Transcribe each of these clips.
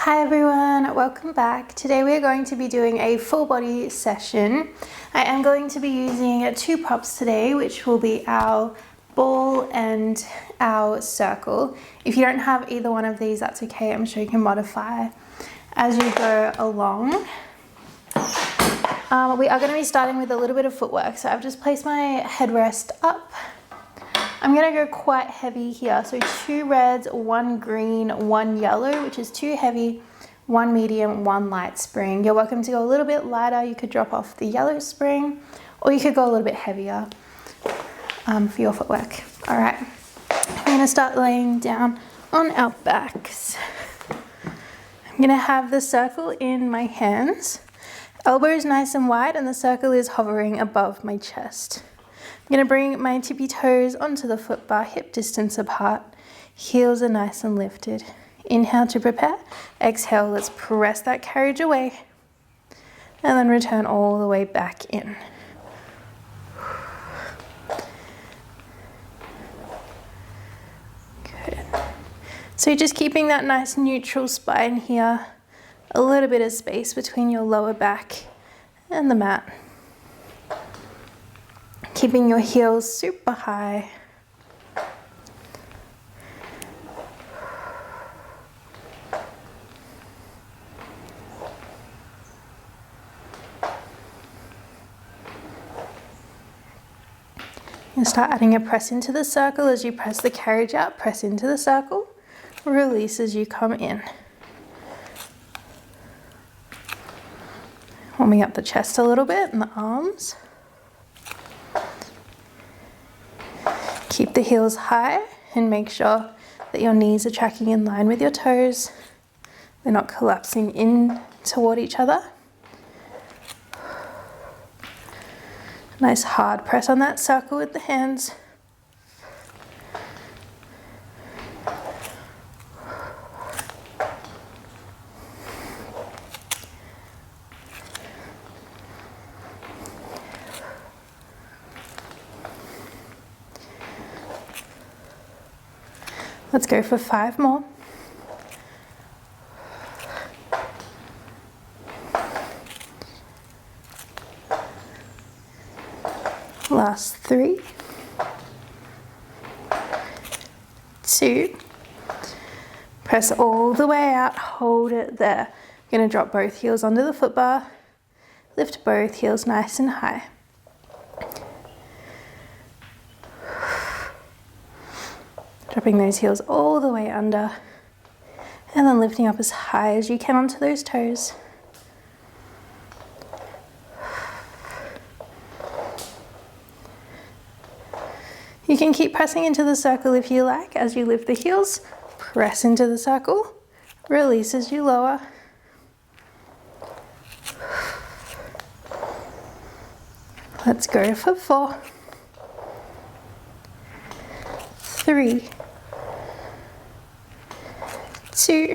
Hi everyone, welcome back. Today we are going to be doing a full body session. I am going to be using two props today, which will be our ball and our circle. If you don't have either one of these, that's okay. I'm sure you can modify as you go along. We are going to be starting with a little bit of footwork. So I've just placed my headrest up. I'm going to go quite heavy here. So 2 reds, 1 green, 1 yellow, which is 2 heavy, 1 medium, 1 light spring. You're welcome to go a little bit lighter. You could drop off the yellow spring, or you could go a little bit heavier for your footwork. All right, I'm going to start laying down on our backs. I'm going to have the circle in my hands. Elbow is nice and wide and the circle is hovering above my chest. I'm going to bring my tippy toes onto the foot bar, hip distance apart. Heels are nice and lifted. Inhale to prepare. Exhale, let's press that carriage away. And then return all the way back in. Good. So just keeping that nice neutral spine here. A little bit of space between your lower back and the mat. Keeping your heels super high. And start adding a press into the circle. As you press the carriage out, press into the circle. Release as you come in. Warming up the chest a little bit and the arms. Keep the heels high and make sure that your knees are tracking in line with your toes. They're not collapsing in toward each other. Nice hard press on that circle with the hands. Let's go for 5 more. Last 3, 2, press all the way out, hold it there. You're going to drop both heels onto the foot bar, lift both heels nice and high. Dropping those heels all the way under and then lifting up as high as you can onto those toes. You can keep pressing into the circle if you like. As you lift the heels, press into the circle, release as you lower. Let's go for 4, 3, 2,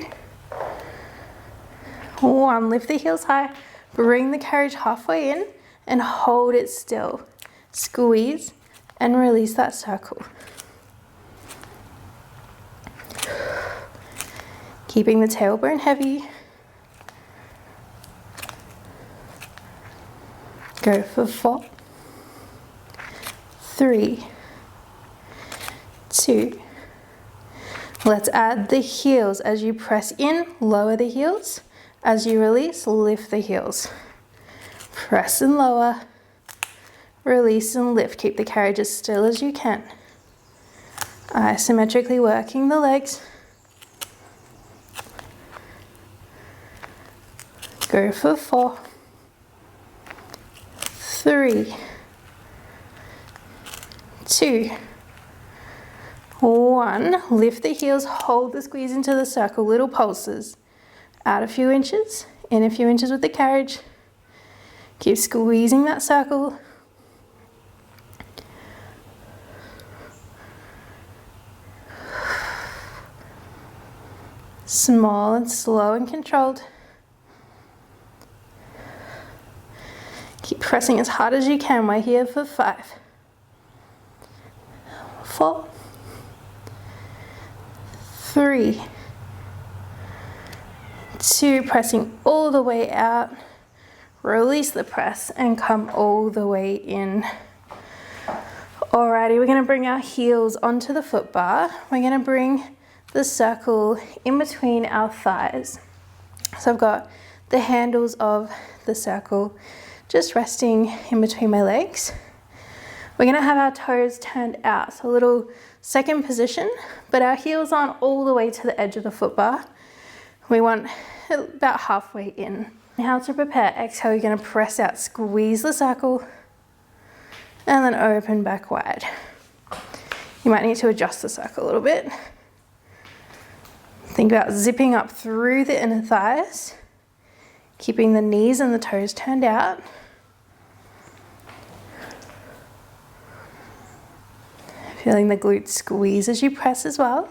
1. Lift the heels high, bring the carriage halfway in and hold it still. Squeeze and release that circle. Keeping the tailbone heavy. Go for 4, 3, 2. Let's add the heels. As you press in, lower the heels. As you release, lift the heels. Press and lower. Release and lift. Keep the carriage as still as you can. Isometrically working the legs. Go for 4, 3, 2, 1. Lift the heels, hold the squeeze into the circle, little pulses. Out a few inches, in a few inches with the carriage. Keep squeezing that circle. Small and slow and controlled. Keep pressing as hard as you can. We're here for 5, 4, 3, 2, pressing all the way out, release the press and come all the way in. Alrighty, we're going to bring our heels onto the foot bar. We're going to bring the circle in between our thighs. So I've got the handles of the circle just resting in between my legs. We're going to have our toes turned out, so a little second position, but our heels aren't all the way to the edge of the foot bar. We want about halfway in. Now to prepare, exhale, you're going to press out, squeeze the circle, and then open back wide. You might need to adjust the circle a little bit. Think about zipping up through the inner thighs, keeping the knees and the toes turned out. Feeling the glutes squeeze as you press as well.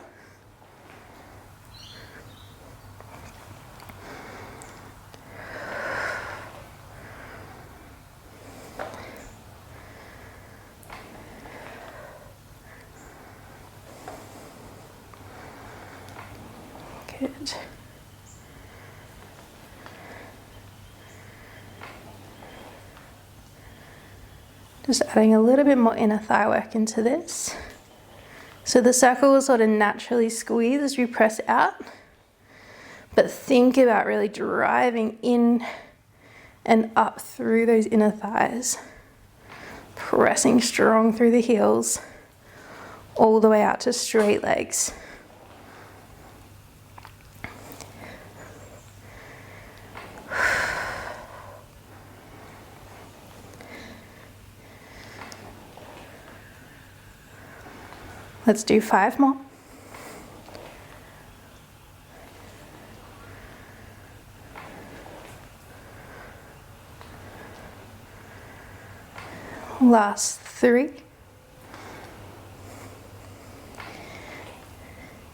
Good. Just adding a little bit more inner thigh work into this. So the circle will sort of naturally squeeze as you press out, but think about really driving in and up through those inner thighs, pressing strong through the heels, all the way out to straight legs. Let's do 5 more. Last 3,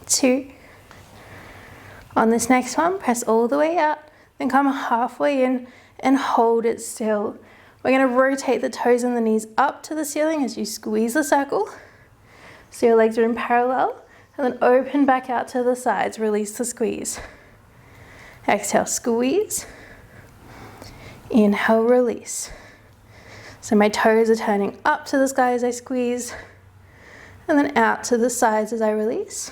2. On this next one, press all the way out, then come halfway in and hold it still. We're going to rotate the toes and the knees up to the ceiling as you squeeze the circle. So your legs are in parallel, and then open back out to the sides, release the squeeze. Exhale, squeeze. Inhale, release. So my toes are turning up to the sky as I squeeze, and then out to the sides as I release.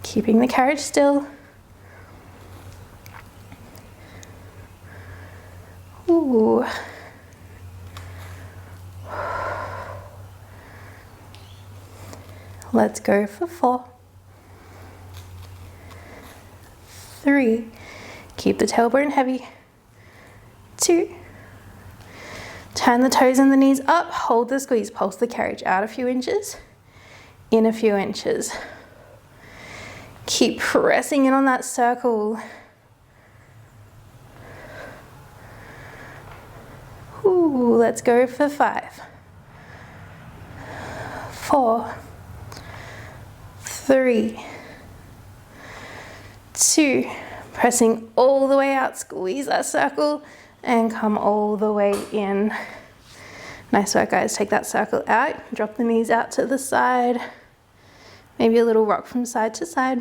Keeping the carriage still. Ooh. Let's go for 4, 3, keep the tailbone heavy, 2, turn the toes and the knees up, hold the squeeze, pulse the carriage out a few inches, in a few inches. Keep pressing in on that circle. Ooh, let's go for 5, 4, 3, 2, pressing all the way out, squeeze that circle and come all the way in. Nice work, guys. Take that circle out, drop the knees out to the side, maybe a little rock from side to side.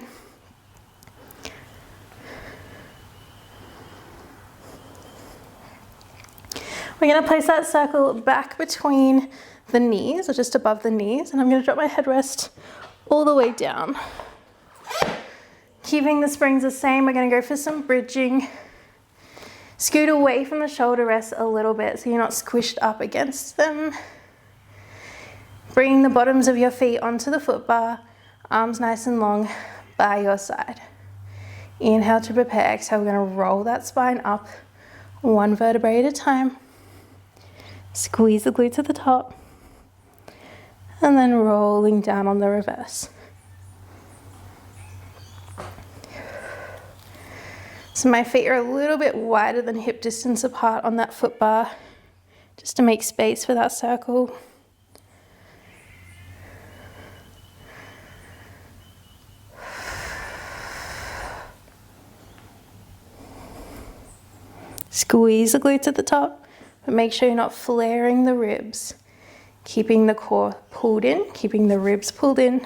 We're going to place that circle back between the knees, or just above the knees, and I'm going to drop my headrest all the way down. Keeping the springs the same, we're going to go for some bridging. Scoot away from the shoulder rest a little bit so you're not squished up against them. Bring the bottoms of your feet onto the foot bar, arms nice and long by your side. Inhale to prepare, exhale, we're going to roll that spine up 1 vertebrae at a time. Squeeze the glutes at the top. And then rolling down on the reverse. So my feet are a little bit wider than hip distance apart on that foot bar, just to make space for that circle. Squeeze the glutes at the top, but make sure you're not flaring the ribs. Keeping the core pulled in, keeping the ribs pulled in.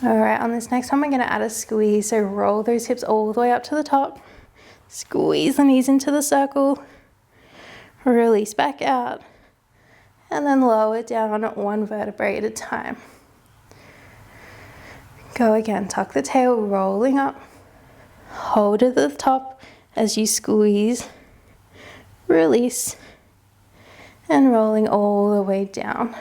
All right, on this next one, we're gonna add a squeeze. So roll those hips all the way up to the top. Squeeze the knees into the circle. Release back out. And then lower down one vertebrae at a time. Go again, tuck the tail, rolling up. Hold at the top as you squeeze. Release. And rolling all the way down.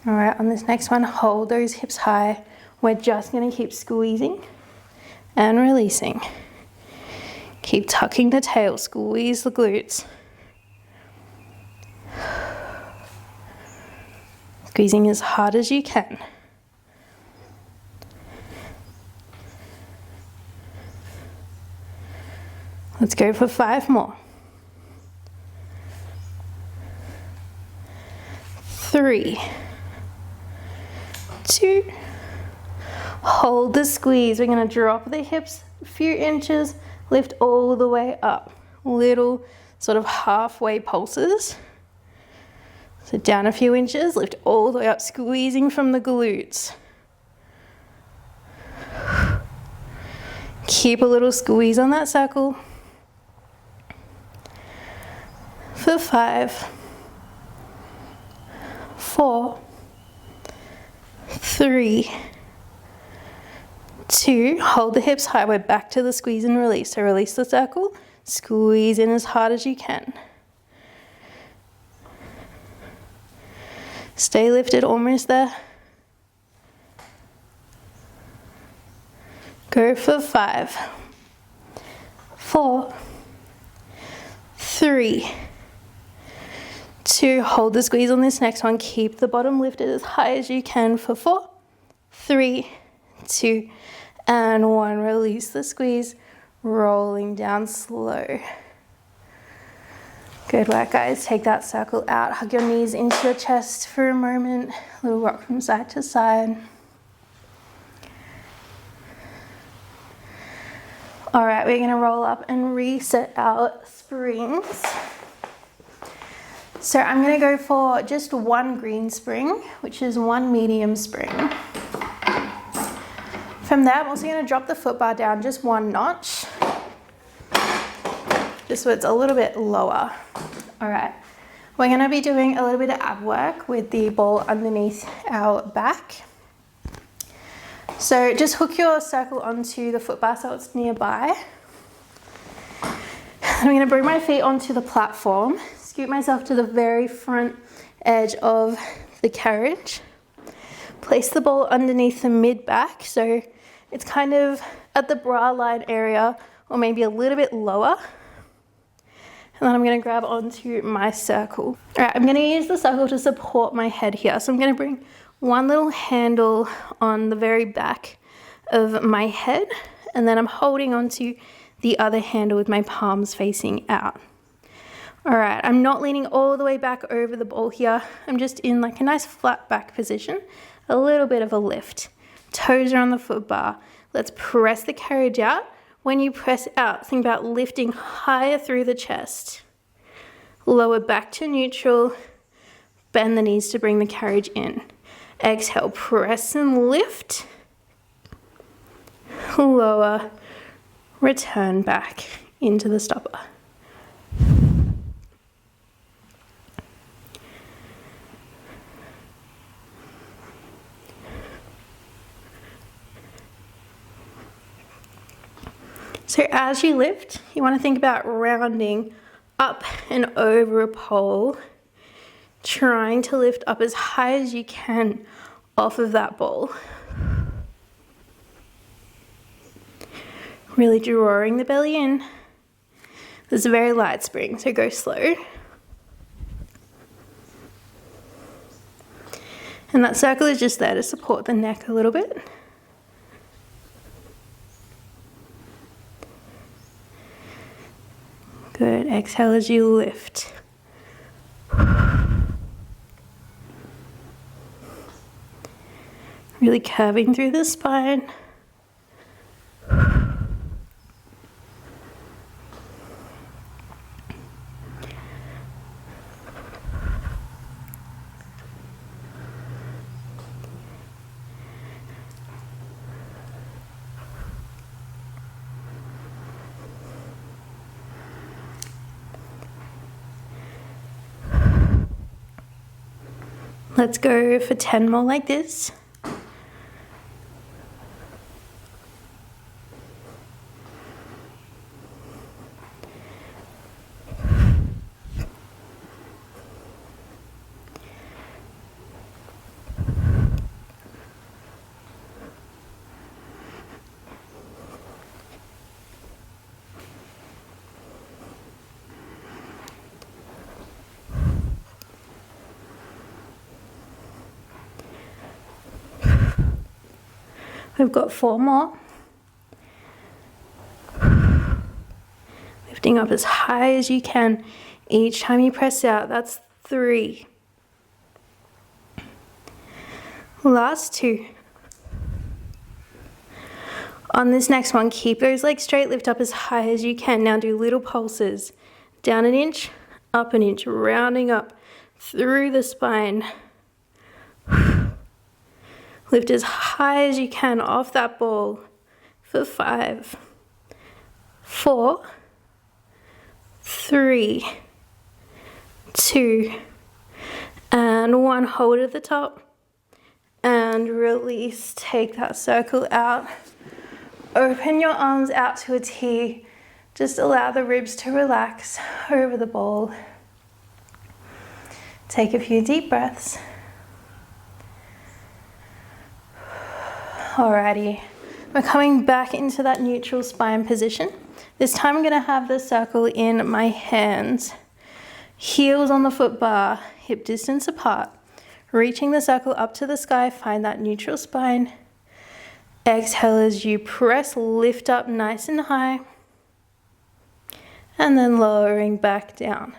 All right, on this next one, hold those hips high. We're just gonna keep squeezing and releasing. Keep tucking the tail, squeeze the glutes. Squeezing as hard as you can. Let's go for 5 more. 3, 2, hold the squeeze. We're going to drop the hips a few inches, lift all the way up. Little sort of halfway pulses. So down a few inches, lift all the way up, squeezing from the glutes. Keep a little squeeze on that circle. For 5, 4, 3, 2, hold the hips high. We're back to the squeeze and release. So release the circle, squeeze in as hard as you can. Stay lifted, almost there. Go for 5, 4, 3, 2, hold the squeeze on this next one. Keep the bottom lifted as high as you can for 4, 3, 2, and 1. Release the squeeze, rolling down slow. Good work, guys. Take that circle out. Hug your knees into your chest for a moment. Little rock from side to side. All right, we're gonna roll up and reset our springs. So I'm gonna go for just 1 green spring, which is 1 medium spring. From there, I'm also gonna drop the foot bar down just 1 notch, just so it's a little bit lower. All right, we're gonna be doing a little bit of ab work with the ball underneath our back. So just hook your circle onto the foot bar so it's nearby. I'm gonna bring my feet onto the platform, scoot myself to the very front edge of the carriage. Place the ball underneath the mid back, so it's kind of at the bra line area or maybe a little bit lower. And then I'm gonna grab onto my circle. All right, I'm gonna use the circle to support my head here. So I'm gonna bring one little handle on the very back of my head, and then I'm holding onto the other handle with my palms facing out. All right, I'm not leaning all the way back over the ball here. I'm just in like a nice flat back position, a little bit of a lift. Toes are on the foot bar. Let's press the carriage out. When you press out, think about lifting higher through the chest. Lower back to neutral. Bend the knees to bring the carriage in. Exhale, press and lift. Lower, return back into the stopper. So as you lift, you want to think about rounding up and over a pole, trying to lift up as high as you can off of that ball. Really drawing the belly in. This is a very light spring, so go slow. And that circle is just there to support the neck a little bit. Good. Exhale as you lift. Really curving through the spine. Let's go for 10 more like this. We've got 4 more. Lifting up as high as you can. Each time you press out, that's 3. Last 2. On this next one, keep those legs straight, lift up as high as you can. Now do little pulses. Down an inch, up an inch, rounding up through the spine. Lift as high as you can off that ball for 5, 4, 3, 2, and 1. Hold at the top and release. Take that circle out. Open your arms out to a T. Just allow the ribs to relax over the ball. Take a few deep breaths. Alrighty, we're coming back into that neutral spine position. This time I'm gonna have the circle in my hands. Heels on the foot bar, hip distance apart. Reaching the circle up to the sky, find that neutral spine. Exhale as you press, lift up nice and high. And then lowering back down.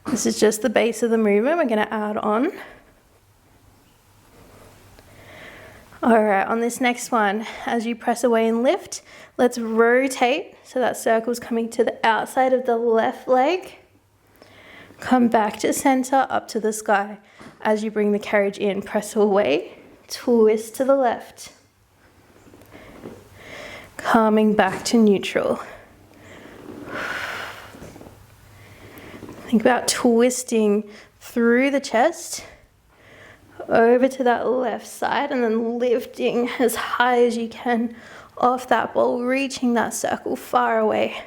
This is just the base of the movement. We're gonna add on. All right, on this next one, as you press away and lift, let's rotate so that circle's coming to the outside of the left leg. Come back to center, up to the sky. As you bring the carriage in, press away, twist to the left. Coming back to neutral. Think about twisting through the chest, over to that left side, and then lifting as high as you can off that ball, reaching that circle far away.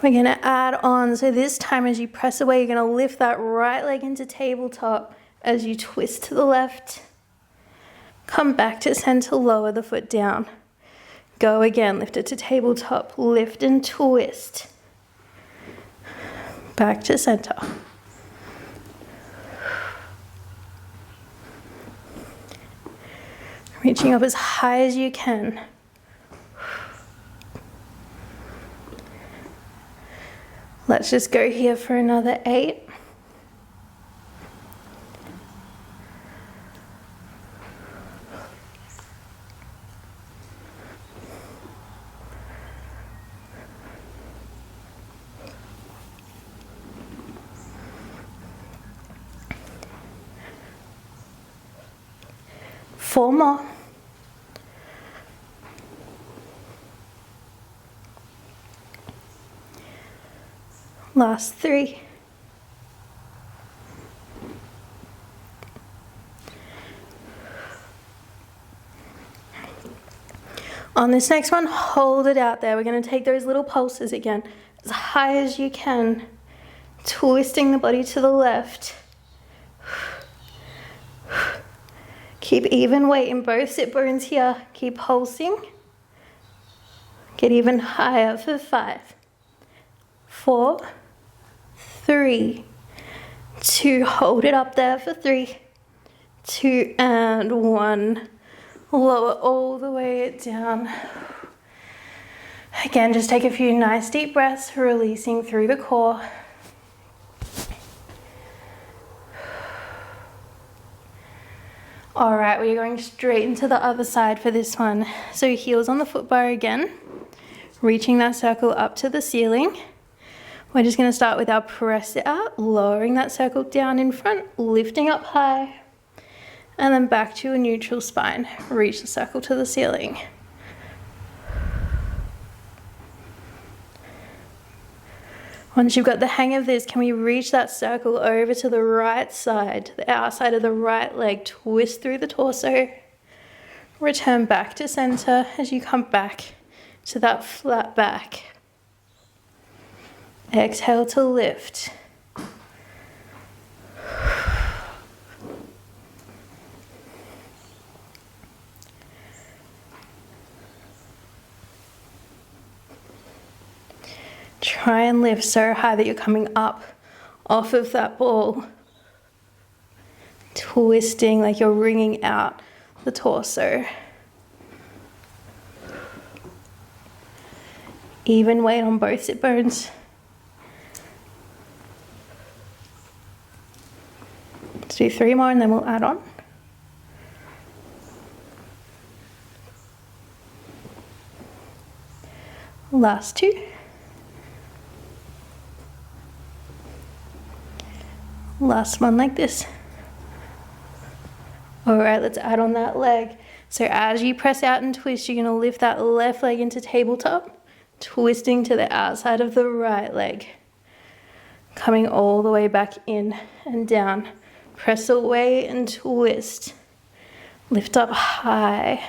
We're gonna add on, so this time as you press away, you're gonna lift that right leg into tabletop as you twist to the left. Come back to center, lower the foot down. Go again, lift it to tabletop, lift and twist. Back to center. Reaching up as high as you can. Let's just go here for another 8. Four more. Last 3. On this next one, hold it out there. We're going to take those little pulses again, as high as you can, twisting the body to the left. Keep even weight in both sit bones here. Keep pulsing. Get even higher for 5, 4, 3, 2. Hold it up there for 3, 2 and 1. Lower all the way down. Again, just take a few nice deep breaths, releasing through the core. All right, we're going straight into the other side for this one. So heels on the foot bar again, reaching that circle up to the ceiling. We're just gonna start with our press out, lowering that circle down in front, lifting up high, and then back to a neutral spine. Reach the circle to the ceiling. Once you've got the hang of this, can we reach that circle over to the right side, to the outside of the right leg, twist through the torso, return back to center as you come back to that flat back. Exhale to lift. Try and lift so high that you're coming up off of that ball. Twisting like you're wringing out the torso. Even weight on both sit bones. Let's do 3 more and then we'll add on. Last 2. Last one like this. All right, let's add on that leg. So as you press out and twist, you're gonna lift that left leg into tabletop, twisting to the outside of the right leg. Coming all the way back in and down. Press away and twist. Lift up high.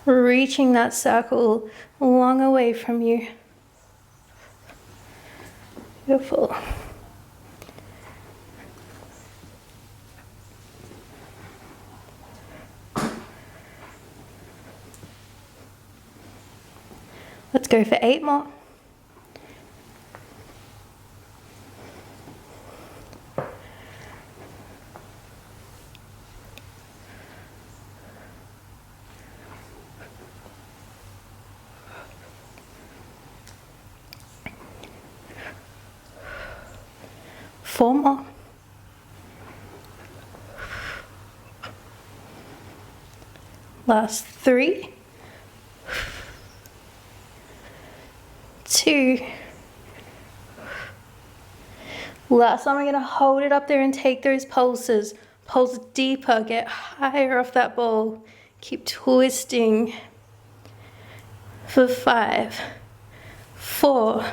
Reaching that circle long away from you. Beautiful. Let's go for 8 more. Four more. Last 3. 2. Last one, we're going to hold it up there and take those pulses. Pulse deeper, get higher off that ball. Keep twisting. For 5, 4,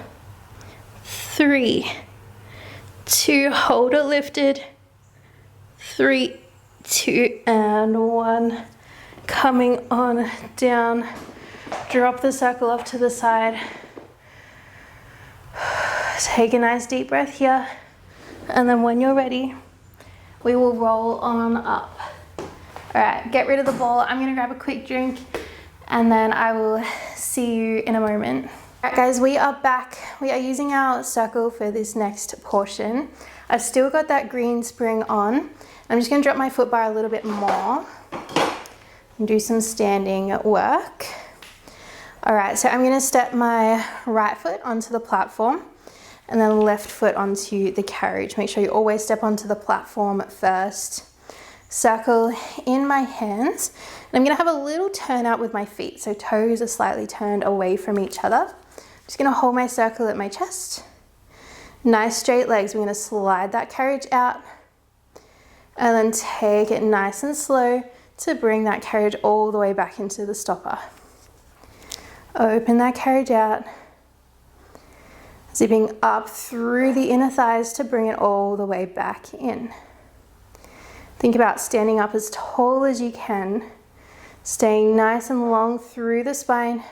3, 2, hold it lifted. 3, 2, and 1. Coming on down. Drop the circle off to the side. Take a nice deep breath here. And then when you're ready, we will roll on up. All right, get rid of the ball. I'm gonna grab a quick drink and then I will see you in a moment. All right guys, we are back. We are using our circle for this next portion. I've still got that green spring on. I'm just gonna drop my foot bar a little bit more and do some standing work. All right, so I'm gonna step my right foot onto the platform and then left foot onto the carriage. Make sure you always step onto the platform first. Circle in my hands. And I'm gonna have a little turn out with my feet. So toes are slightly turned away from each other. Just gonna hold my circle at my chest. Nice straight legs. We're gonna slide that carriage out and then take it nice and slow to bring that carriage all the way back into the stopper. Open that carriage out. Zipping up through the inner thighs to bring it all the way back in. Think about standing up as tall as you can, staying nice and long through the spine,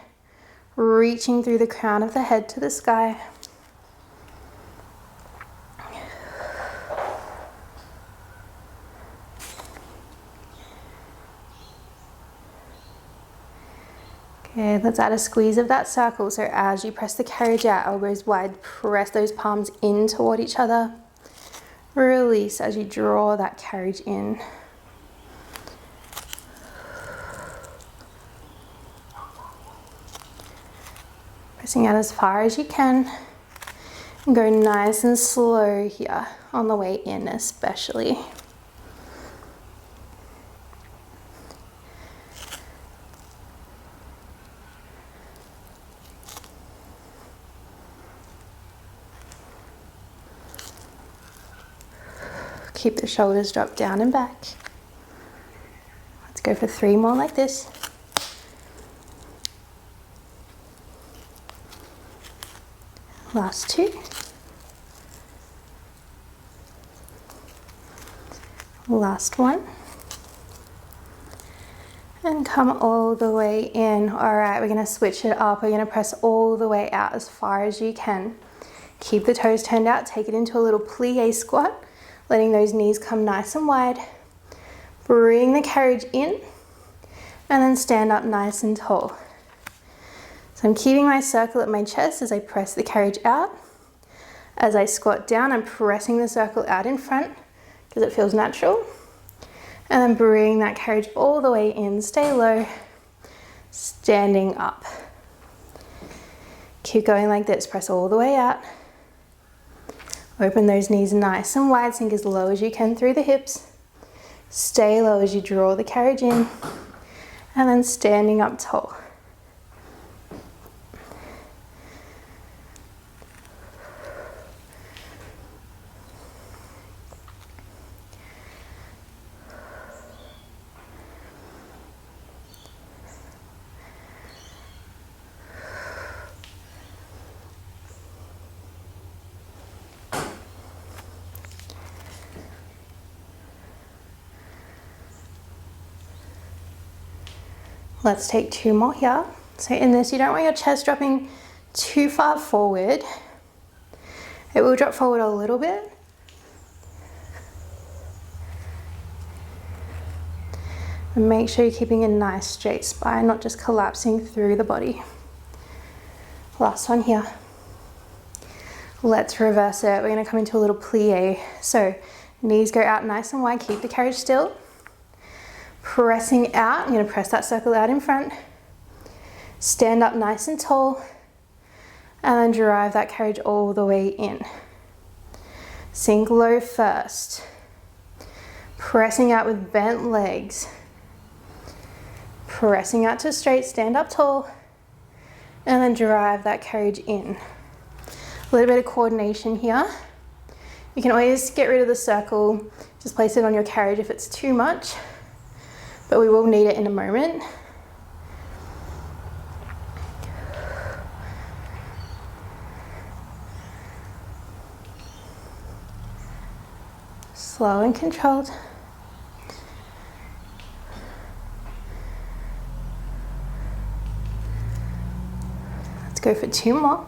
reaching through the crown of the head to the sky. Okay, let's add a squeeze of that circle. So as you press the carriage out, elbows wide, press those palms in toward each other. Release as you draw that carriage in. Pressing out as far as you can. And go nice and slow here on the way in especially. Keep the shoulders dropped down and back. Let's go for 3 more like this. Last 2. Last 1. And come all the way in. All right, we're gonna switch it up. We're gonna press all the way out as far as you can. Keep the toes turned out, take it into a little plie squat, letting those knees come nice and wide. Bring the carriage in and then stand up nice and tall. So I'm keeping my circle at my chest as I press the carriage out. As I squat down, I'm pressing the circle out in front because it feels natural. And then bring that carriage all the way in, stay low, standing up. Keep going like this, press all the way out. Open those knees nice and wide, sink as low as you can through the hips. Stay low as you draw the carriage in, and then standing up tall. Let's take 2 more here. So in this, you don't want your chest dropping too far forward. It will drop forward a little bit. And make sure you're keeping a nice straight spine, not just collapsing through the body. Last one here. Let's reverse it. We're gonna come into a little plie. So knees go out nice and wide, keep the carriage still. Pressing out, I'm going to press that circle out in front. Stand up nice and tall. And then drive that carriage all the way in. Sink low first. Pressing out with bent legs. Pressing out to straight, stand up tall. And then drive that carriage in. A little bit of coordination here. You can always get rid of the circle. Just place it on your carriage if it's too much. But we will need it in a moment. Slow and controlled. Let's go for 2 more.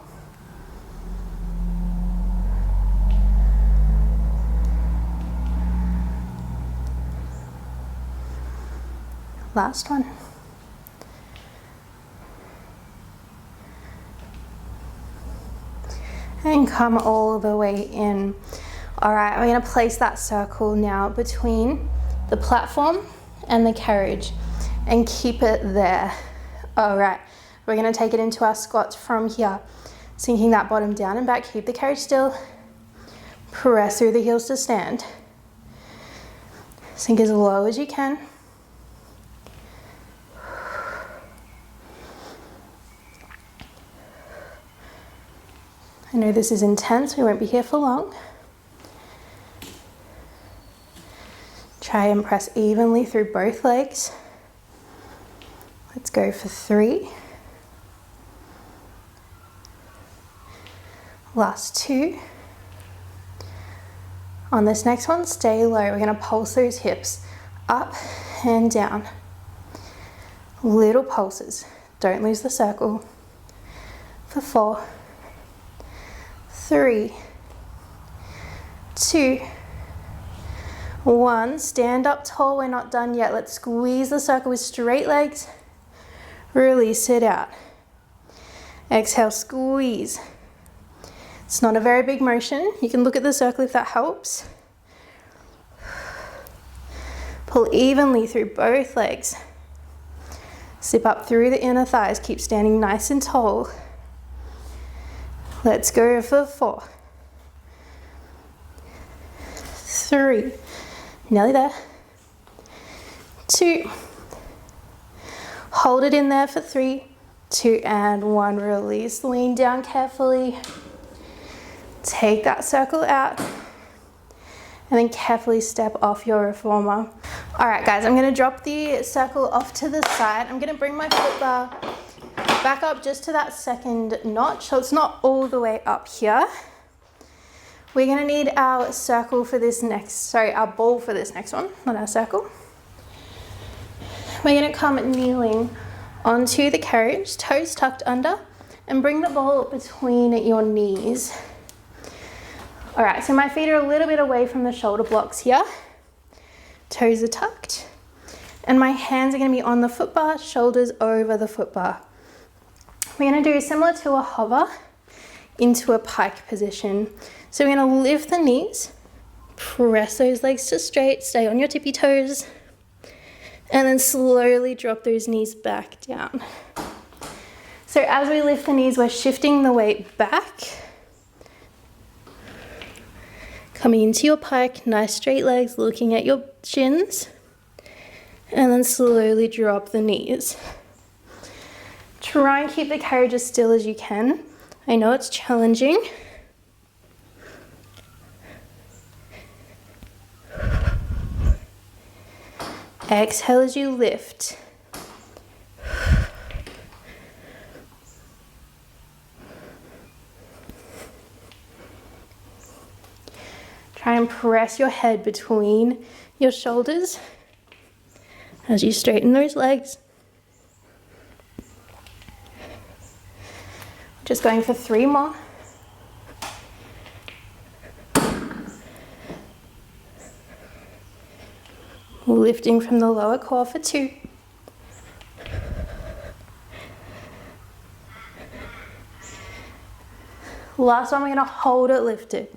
Last one. And come all the way in. All right, we're gonna place that circle now between the platform and the carriage and keep it there. All right, we're gonna take it into our squats from here. Sinking that bottom down and back, keep the carriage still. Press through the heels to stand. Sink as low as you can. I know this is intense, we won't be here for long. Try and press evenly through both legs. Let's go for 3. Last 2. On this next one, stay low. We're gonna pulse those hips up and down. Little pulses, don't lose the circle. For 4, 3, 2, 1. Stand up tall, we're not done yet. Let's squeeze the circle with straight legs. Release it out. Exhale, squeeze. It's not a very big motion. You can look at the circle if that helps. Pull evenly through both legs. Zip up through the inner thighs. Keep standing nice and tall. Let's go for 4, 3, nearly there, 2, hold it in there for 3, 2 and 1, release, lean down carefully, take that circle out, and then carefully step off your reformer. All right guys, I'm gonna drop the circle off to the side. I'm gonna bring my foot bar back up just to that second notch, so it's not all the way up here. We're gonna need our circle for this next, our ball for this next one, not our circle. We're gonna come kneeling onto the carriage, toes tucked under, and bring the ball between your knees. All right, so my feet are a little bit away from the shoulder blocks here. Toes are tucked, and my hands are gonna be on the foot bar, shoulders over the foot bar. We're going to do similar to a hover into a pike position. So we're going to lift the knees, press those legs to straight, stay on your tippy toes, and then slowly drop those knees back down. So as we lift the knees, we're shifting the weight back, coming into your pike, nice straight legs, looking at your shins, and then slowly drop the knees. Try and keep the carriage as still as you can. I know it's challenging. Exhale as you lift. Try and press your head between your shoulders as you straighten those legs. Just going for 3 more. Lifting from the lower core for 2. Last one, we're gonna hold it lifted.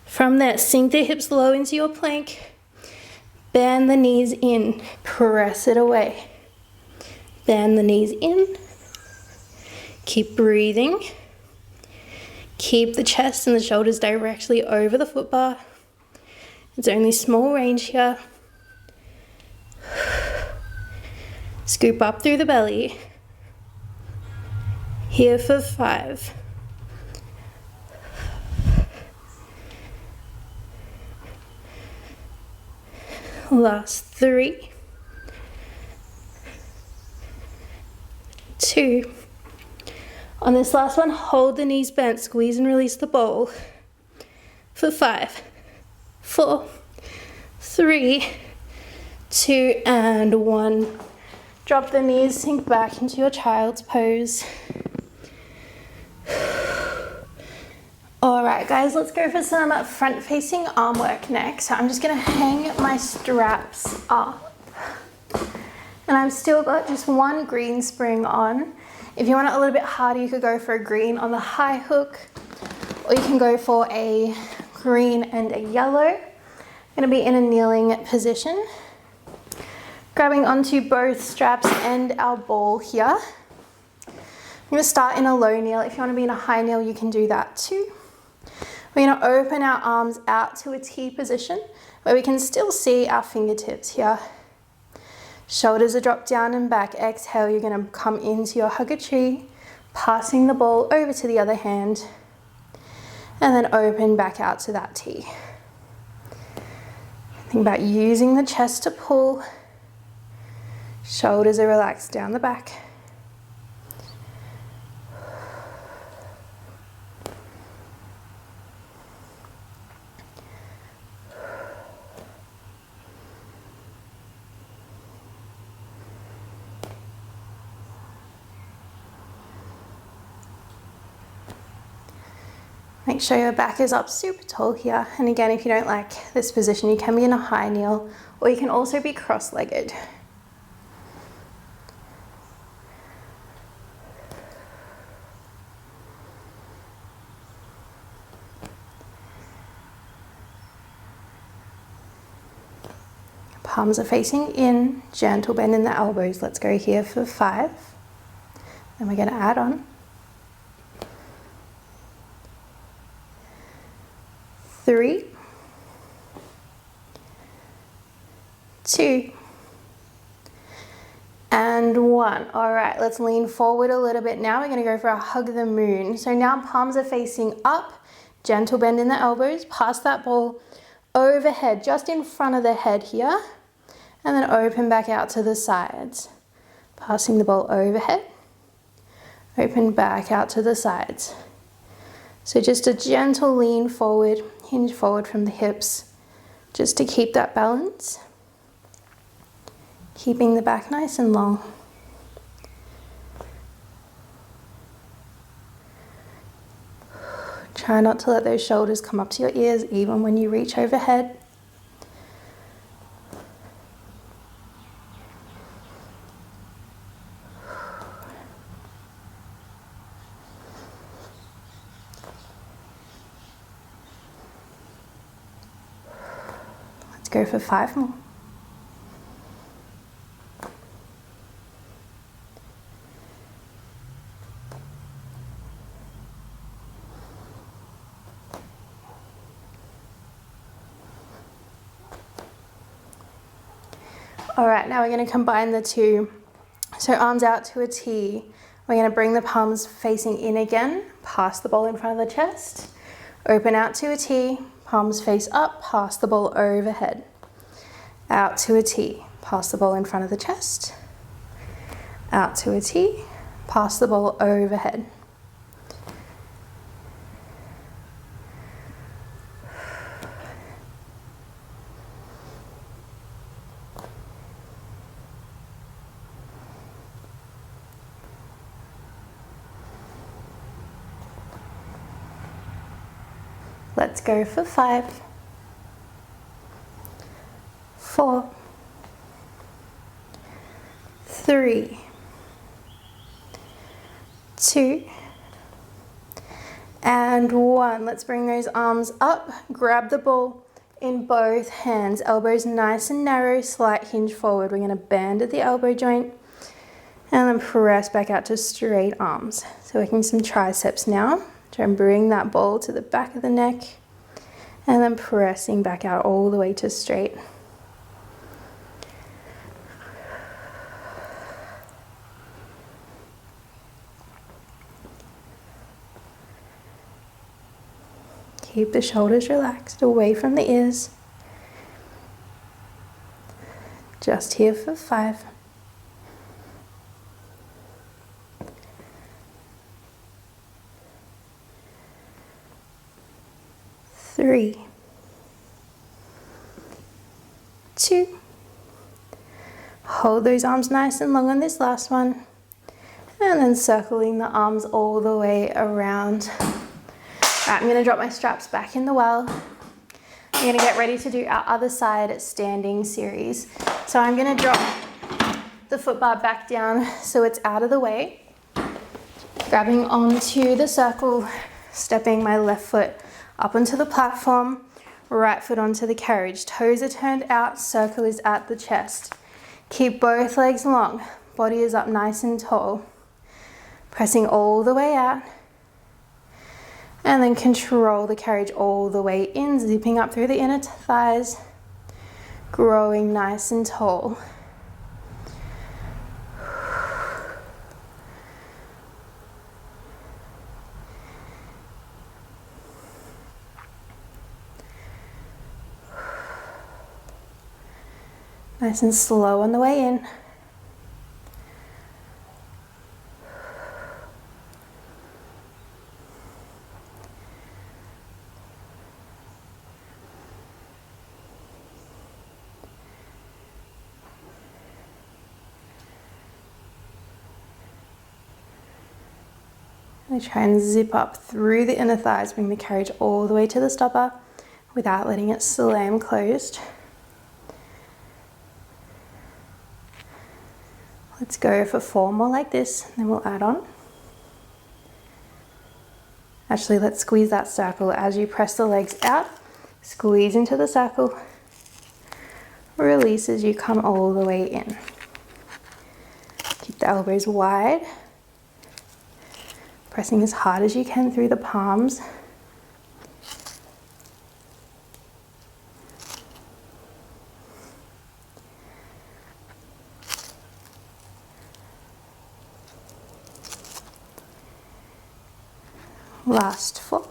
From there, sink the hips low into your plank. Bend the knees in, press it away. Bend the knees in. Keep breathing. Keep the chest and the shoulders directly over the foot bar. It's only small range here. Scoop up through the belly. Here for 5. Last 3. 2. On this last one, hold the knees bent, squeeze and release the ball for 5, 4, 3, 2, and 1. Drop the knees, sink back into your child's pose. All right, guys, let's go for some front-facing arm work next. So I'm just gonna hang my straps up. And I've still got just 1 green spring on. If you want it a little bit harder, you could go for a green on the high hook, or you can go for a green and a yellow. I'm gonna be in a kneeling position, grabbing onto both straps and our ball here. I'm gonna start in a low kneel. If you wanna be in a high kneel, you can do that too. We're gonna open our arms out to a T position where we can still see our fingertips here. Shoulders are dropped down and back. Exhale, you're going to come into your hugger tree, passing the ball over to the other hand, and then open back out to that T. Think about using the chest to pull. Shoulders are relaxed down the back. Make sure your back is up super tall here. And again, if you don't like this position, you can be in a high kneel, or you can also be cross-legged. Palms are facing in, gentle bend in the elbows. Let's go here for 5. Then we're going to add on. 3, 2, and 1. All right, let's lean forward a little bit. Now we're going to go for a hug the moon. So now palms are facing up, gentle bend in the elbows. Pass that ball overhead, just in front of the head here, and then open back out to the sides. Passing the ball overhead, open back out to the sides. So just a gentle lean forward, hinge forward from the hips, just to keep that balance. Keeping the back nice and long. Try not to let those shoulders come up to your ears even when you reach overhead. Let's go for 5 more. All right, now we're going to combine the two. So arms out to a T. We're going to bring the palms facing in again, pass the ball in front of the chest, open out to a T, palms face up, pass the ball overhead. Out to a T, pass the ball in front of the chest, out to a T, pass the ball overhead. Let's go for 5, 4, 3, 2, and 1. Let's bring those arms up, grab the ball in both hands, elbows nice and narrow, slight hinge forward. We're going to bend at the elbow joint and then press back out to straight arms. So working some triceps now. Try and bring that ball to the back of the neck and then pressing back out all the way to straight. Keep the shoulders relaxed away from the ears. Just here for 5. 3, 2, hold those arms nice and long on this last one, and then circling the arms all the way around. Right, I'm going to drop my straps back in the well. I'm going to get ready to do our other side standing series. So I'm going to drop the foot bar back down so it's out of the way, grabbing onto the circle, stepping my left foot up onto the platform, right foot onto the carriage. Toes are turned out, circle is at the chest. Keep both legs long, body is up nice and tall. Pressing all the way out. And then control the carriage all the way in, zipping up through the inner thighs, growing nice and tall. Nice and slow on the way in. I try and zip up through the inner thighs, bring the carriage all the way to the stopper without letting it slam closed. Let's go for 4 more like this, then we'll add on. Actually, let's squeeze that circle as you press the legs out. Squeeze into the circle. Release as you come all the way in. Keep the elbows wide. Pressing as hard as you can through the palms. Last 4.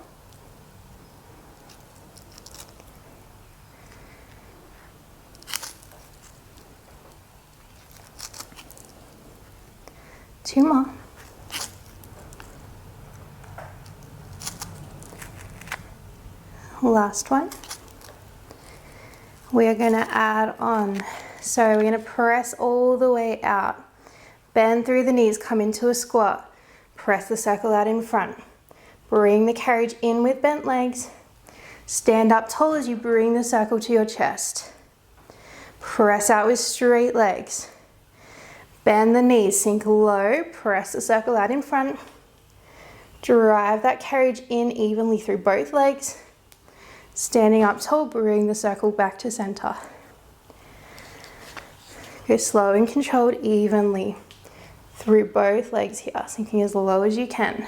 Two more. Last one. We are going to add on. So we're going to press all the way out. Bend through the knees, come into a squat. Press the circle out in front. Bring the carriage in with bent legs. Stand up tall as you bring the circle to your chest. Press out with straight legs. Bend the knees, sink low, press the circle out in front. Drive that carriage in evenly through both legs. Standing up tall, bring the circle back to center. Go slow and controlled evenly through both legs here, sinking as low as you can.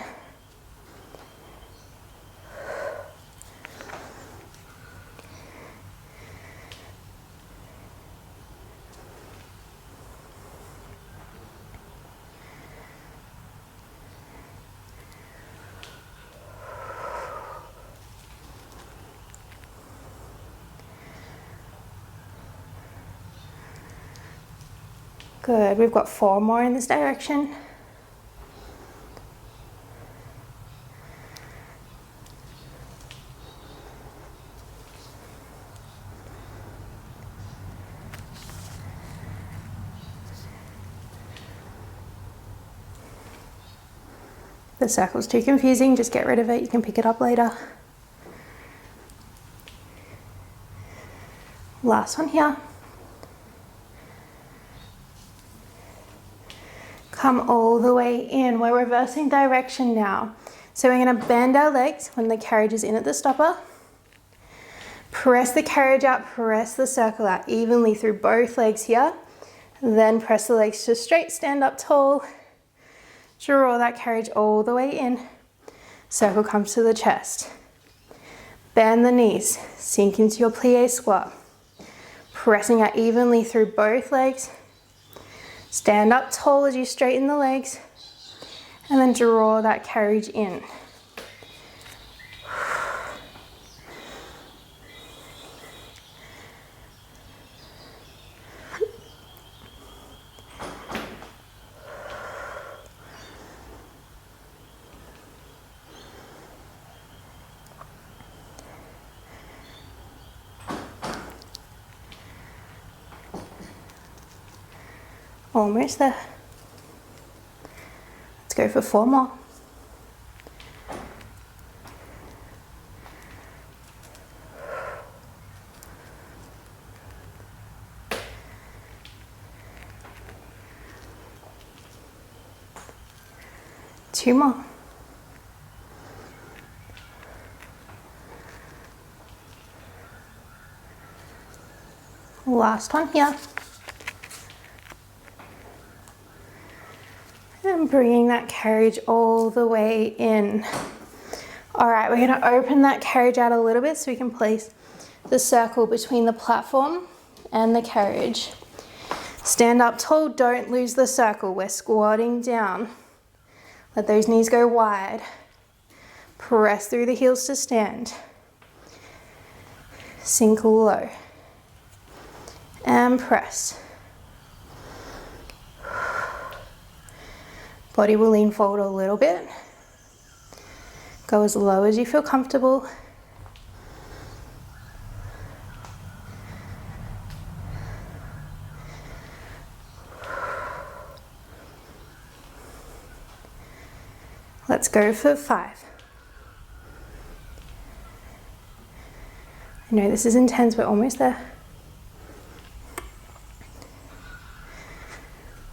Good, we've got 4 more in this direction. The circle's too confusing, just get rid of it, you can pick it up later. Last one here. Come all the way in. We're reversing direction now. So we're going to bend our legs when the carriage is in at the stopper. Press the carriage out, press the circle out evenly through both legs here. Then press the legs to straight, stand up tall. Draw that carriage all the way in. Circle comes to the chest. Bend the knees, sink into your plie squat. Pressing out evenly through both legs. Stand up tall as you straighten the legs, and then draw that carriage in. Almost there. Let's go for 4 more. Two more. Last one here. And bringing that carriage all the way in. All right, we're gonna open that carriage out a little bit so we can place the circle between the platform and the carriage. Stand up tall, don't lose the circle. We're squatting down. Let those knees go wide. Press through the heels to stand. Sink low. And press. Body will lean forward a little bit. Go as low as you feel comfortable. Let's go for 5. I know this is intense, we're almost there.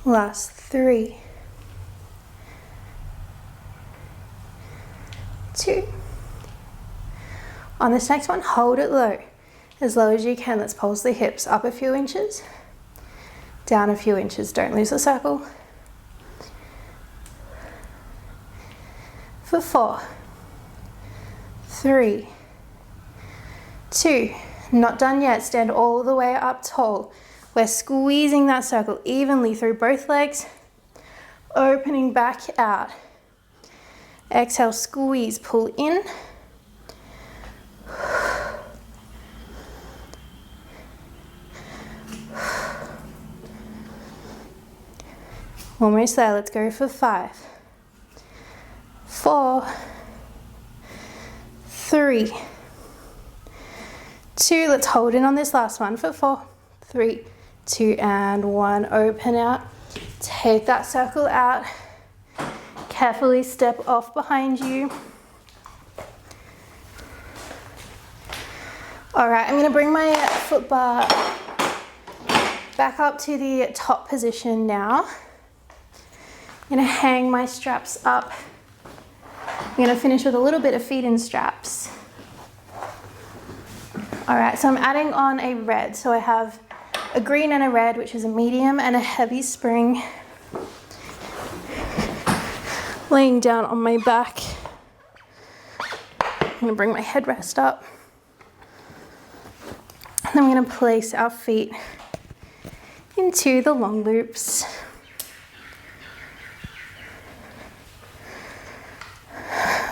Last 3. 2. On this next one, hold it low As low as you can, let's pulse the hips up a few inches, down a few inches, don't lose the circle. For 4, 3, 2, not done yet, stand all the way up tall. We're squeezing that circle evenly through both legs, opening back out. Exhale, squeeze, pull in. Almost there, let's go for 5, 4, 3, 2, let's hold in on this last one for 4, 3, 2, and 1, open out. Take that circle out, carefully step off behind you. All right, I'm gonna bring my foot bar back up to the top position now. I'm gonna hang my straps up. I'm gonna finish with a little bit of feet-in straps. All right, so I'm adding on a red. So I have a green and a red, which is a medium and a heavy spring. Laying down on my back. I'm gonna bring my headrest up. And then I'm gonna place our feet into the long loops.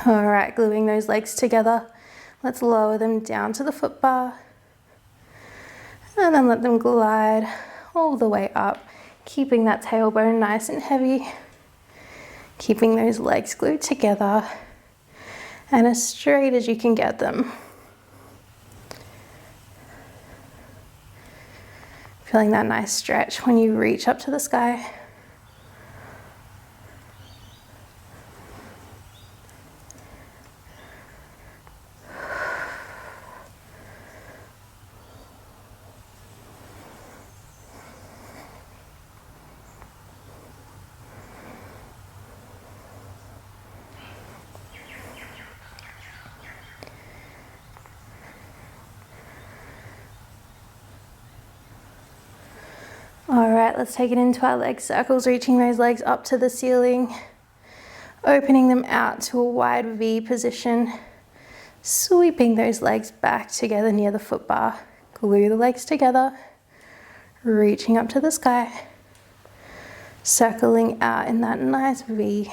All right, gluing those legs together. Let's lower them down to the foot bar. And then let them glide all the way up, keeping that tailbone nice and heavy. Keeping those legs glued together and as straight as you can get them. Feeling that nice stretch when you reach up to the sky. All right, let's take it into our leg circles, reaching those legs up to the ceiling, opening them out to a wide V position, sweeping those legs back together near the foot bar. Glue the legs together, reaching up to the sky, circling out in that nice V.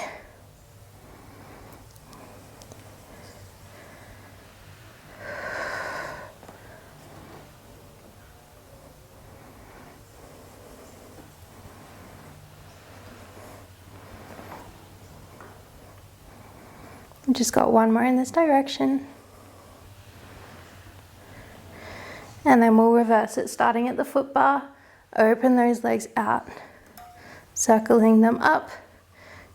Just got one more in this direction. And then we'll reverse it, starting at the foot bar. Open those legs out, circling them up,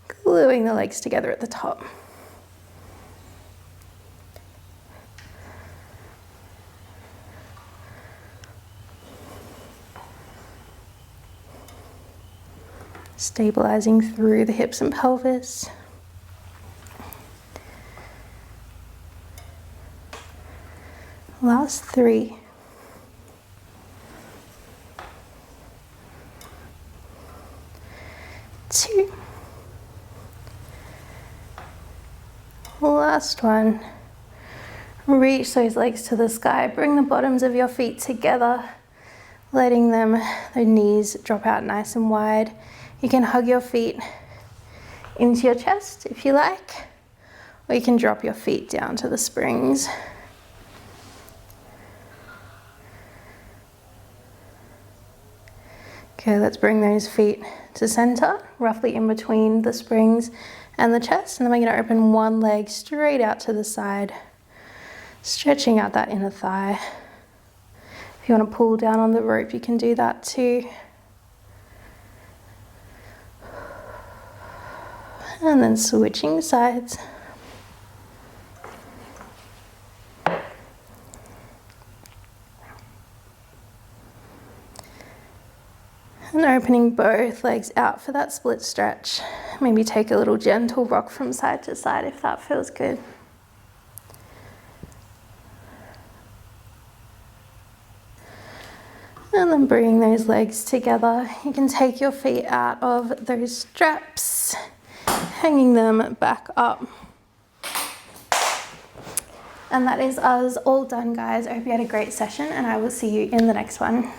gluing the legs together at the top. Stabilizing through the hips and pelvis. Last 3. 2. Last one. Reach those legs to the sky. Bring the bottoms of your feet together, letting them, the knees drop out nice and wide. You can hug your feet into your chest if you like, or you can drop your feet down to the springs. Okay, let's bring those feet to center, roughly in between the springs and the chest. And then we're going to open one leg straight out to the side, stretching out that inner thigh. If you want to pull down on the rope, you can do that too. And then switching sides. And opening both legs out for that split stretch. Maybe take a little gentle rock from side to side if that feels good. And then bring those legs together. You can take your feet out of those straps, hanging them back up. And that is us all done, guys. I hope you had a great session, and I will see you in the next one.